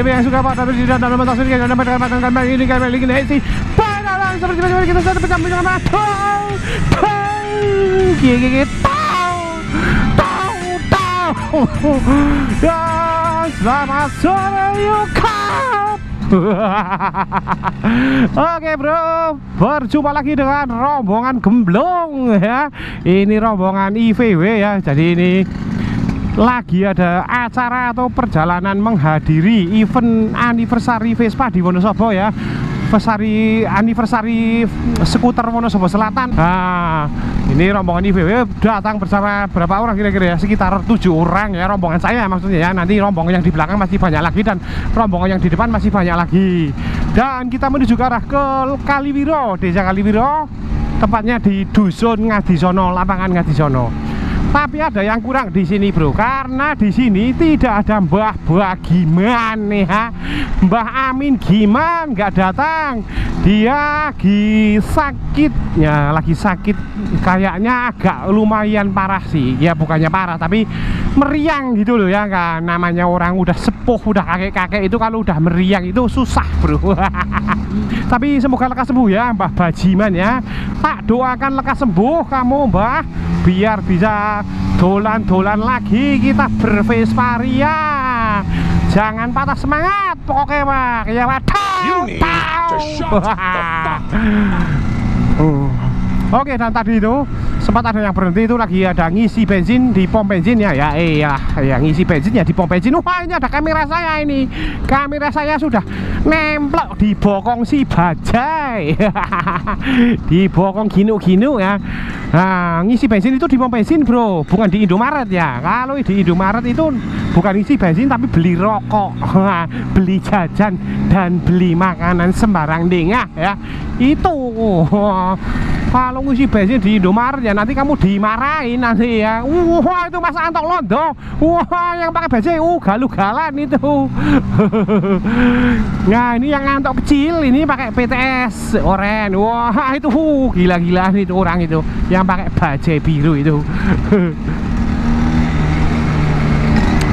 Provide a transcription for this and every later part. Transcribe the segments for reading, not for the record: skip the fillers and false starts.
yang suka Pak tapi tidak dalam batas ini dan mendapatkan gambar ini gambar lagi nih padahal seperti kita sudah bercampur sama dan selamat sore Yukap. Oke bro, berjumpa lagi dengan rombongan gemblong ya. Ini rombongan IVW ya. Jadi ini lagi ada acara atau perjalanan menghadiri event anniversary Vespa di Wonosobo ya. Anniversary skuter Wonosobo Selatan. Nah, ini rombongan IVW datang bersama berapa orang kira-kira ya? Sekitar 7 orang ya, rombongan saya maksudnya ya. Nanti rombongan yang di belakang masih banyak lagi dan rombongan yang di depan masih banyak lagi. Dan kita menuju ke arah ke Kaliwiro, desa Kaliwiro, tepatnya di dusun Ngadisono, lapangan Ngadisono. Tapi ada yang kurang di sini bro, karena di sini tidak ada Mbah Giman nih ya. Mbah Amin Giman nggak datang, dia lagi sakit ya, lagi sakit kayaknya agak lumayan parah sih ya, bukannya parah tapi meriang gitu loh ya kan. Namanya orang udah sepuh, udah kakek-kakek itu kalau udah meriang itu susah bro. Tapi semoga lekas sembuh ya Mbah Bajiman ya. Tak doakan lekas sembuh kamu Mbah, biar bisa dolan-dolan lagi kita bervespa ria. Jangan patah semangat pokoknya Pak ya Pak. Oke, dan tadi itu sempat ada yang berhenti itu lagi ada ngisi bensin di pom bensin ya. Ya ngisi bensin ya di pom bensin. Wah, ini ada kamera saya ini. Kamera saya sudah nemplok di bokong si bajai. Di bokong ginu-ginu ya. Nah, ngisi bensin itu di pom bensin bro, bukan di Indomaret ya. Kalau di Indomaret itu bukan ngisi bensin tapi beli rokok, beli jajan dan beli makanan sembarang dengah ya. Itu kalau ngisi bensin di Indomaret ya nanti kamu dimarahin nanti ya. Wah, itu Mas Antok Londo. Wah, yang pakai bensin galu-galan itu. Nah, ini yang Antok kecil ini pakai PTS oren. Wah, itu gila-gila itu orang itu yang pakai bajai biru itu.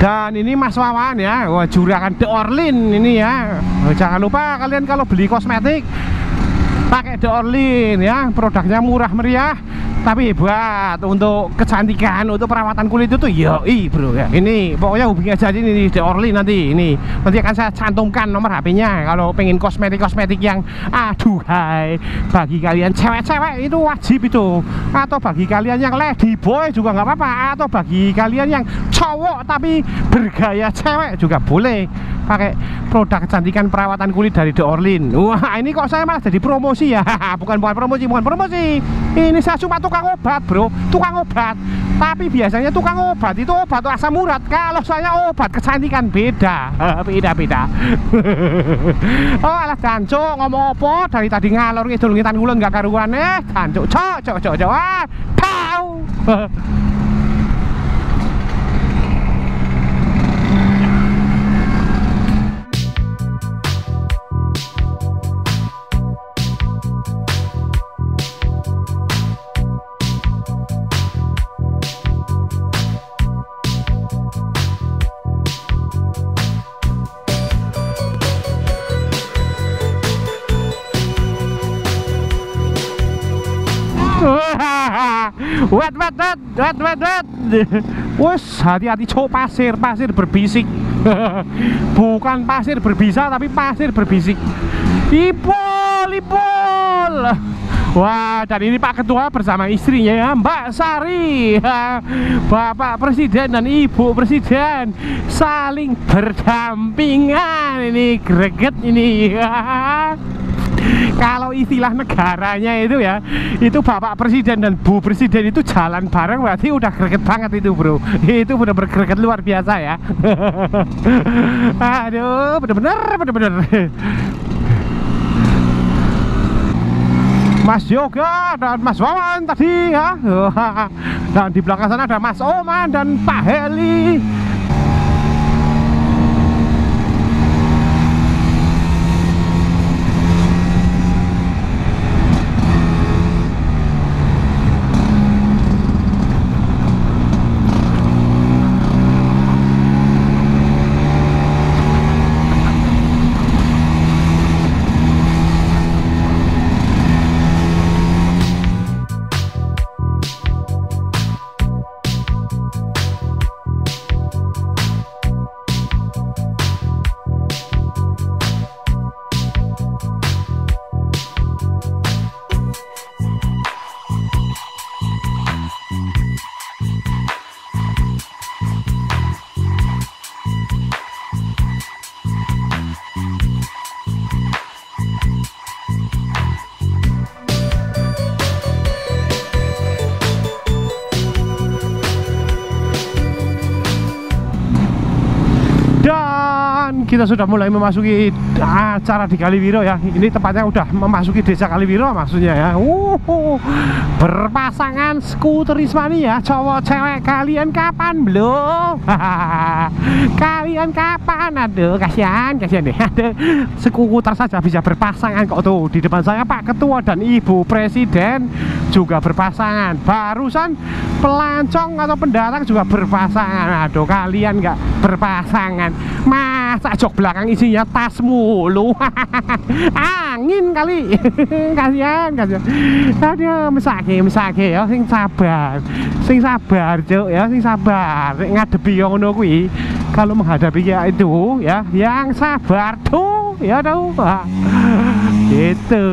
Dan ini Mas Wawan ya, wah, juragan The Orlin ini ya. Jangan lupa kalian kalau beli kosmetik pakai The Orlin ya, produknya murah meriah tapi hebat untuk kecantikan, untuk perawatan kulit itu yoi bro ya. Ini pokoknya hubungi aja ini The Orlin nanti akan saya cantumkan nomor HP-nya kalau pengen kosmetik yang aduhai. Bagi kalian cewek-cewek itu wajib itu, atau bagi kalian yang lady boy juga nggak apa-apa, atau bagi kalian yang cowok tapi bergaya cewek juga boleh pakai produk kecantikan perawatan kulit dari The Orlin. Wah, ini kok saya malah jadi promosi ya. bukan promosi. Ini saya cuma tukang obat bro, tukang obat. Tapi biasanya tukang obat itu obat asam urat. Kalau saya obat kecantikan beda. Beda. Oh alah jancuk, ngomong apa dari tadi ngalor ngidul ngitan ngulon gak karuan jancuk. Cok. Tau. Wet. Wes, hati-hati cok, pasir berbisik. Bukan pasir berbisa tapi pasir berbisik. Ipol. Wah, dan ini Pak Ketua bersama istrinya ya, Mbak Sari. Bapak Presiden dan Ibu Presiden saling berdampingan. Ini greget ini. Kalau istilah negaranya itu ya, itu Bapak Presiden dan Bu Presiden itu jalan bareng berarti udah greget banget itu bro. Itu bener-bener greget luar biasa ya. Aduh, bener-bener. Mas Yoga dan Mas Wawan tadi ya. Dan di belakang sana ada Mas Oman dan Pak Heli. kita sudah mulai memasuki acara di Kaliwiro ya. Ini tepatnya udah memasuki desa Kaliwiro maksudnya ya. Berpasangan skuteris mania, cowok cewek, kalian kapan belum? Kalian kapan? Aduh, kasihan deh. Aduh, skuter saja bisa berpasangan kok tuh. Di depan saya Pak Ketua dan Ibu Presiden juga berpasangan. Barusan pelancong atau pendatang juga berpasangan. Aduh, kalian nggak berpasangan. Masa jok belakang isinya tas mulu. Angin kali. kasihan. Aduh, mesake ya, sing sabar cuk ya, sing sabar ngadepi yang ngono kuwi. Kalau menghadapi ya itu ya, yang sabar tuh ya tuh. Gitu.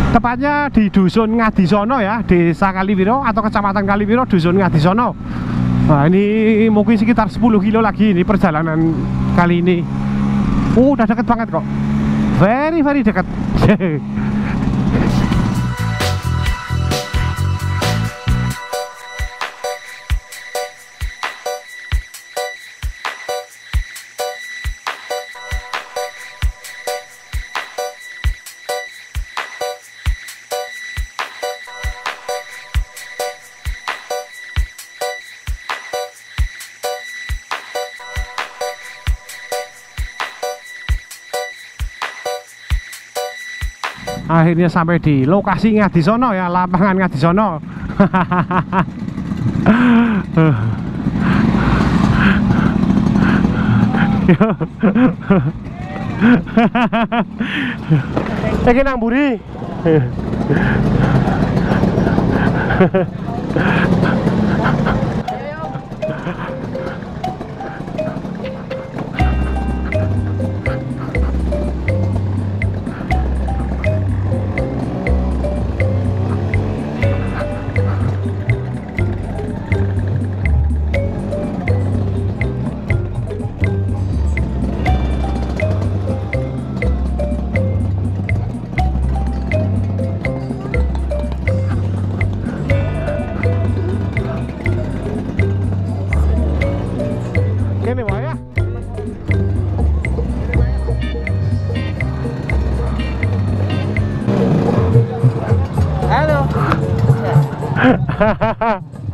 Tepatnya di Dusun Ngadisono ya, Desa Kaliwiro atau Kecamatan Kaliwiro, Dusun Ngadisono. Nah, ini mungkin sekitar 10 kilo lagi ini perjalanan kali ini. Udah deket banget kok. Very deket. Akhirnya sampai di lokasi Ngadisono ya, lapangan Ngadisono. Iki nang mburi.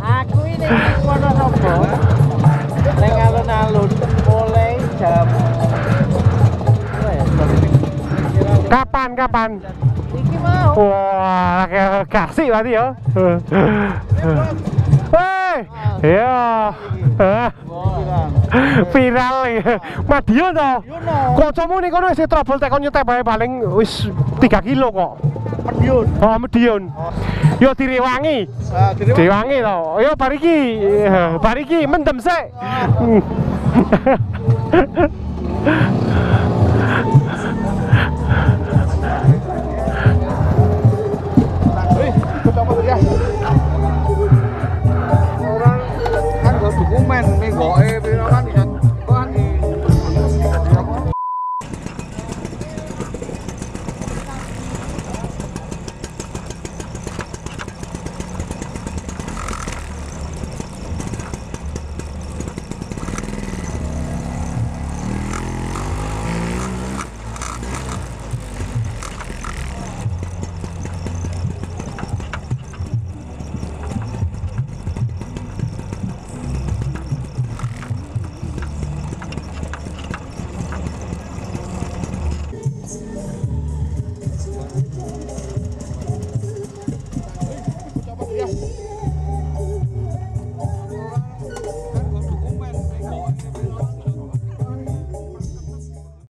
Aku ini Wonosobo, neng alun-alun mulai jam. Kapan? Iki mau. Wah, kasih berarti ya. Hei, ya. Viral ya. Madiun toh. Kocomu nih kono wis trouble tek kon nyetep bae paling wis 3 kilo kok. Mediun. Oh, Mediun. Yo direwangi. Direwangi to. Yo bariki mendem sik.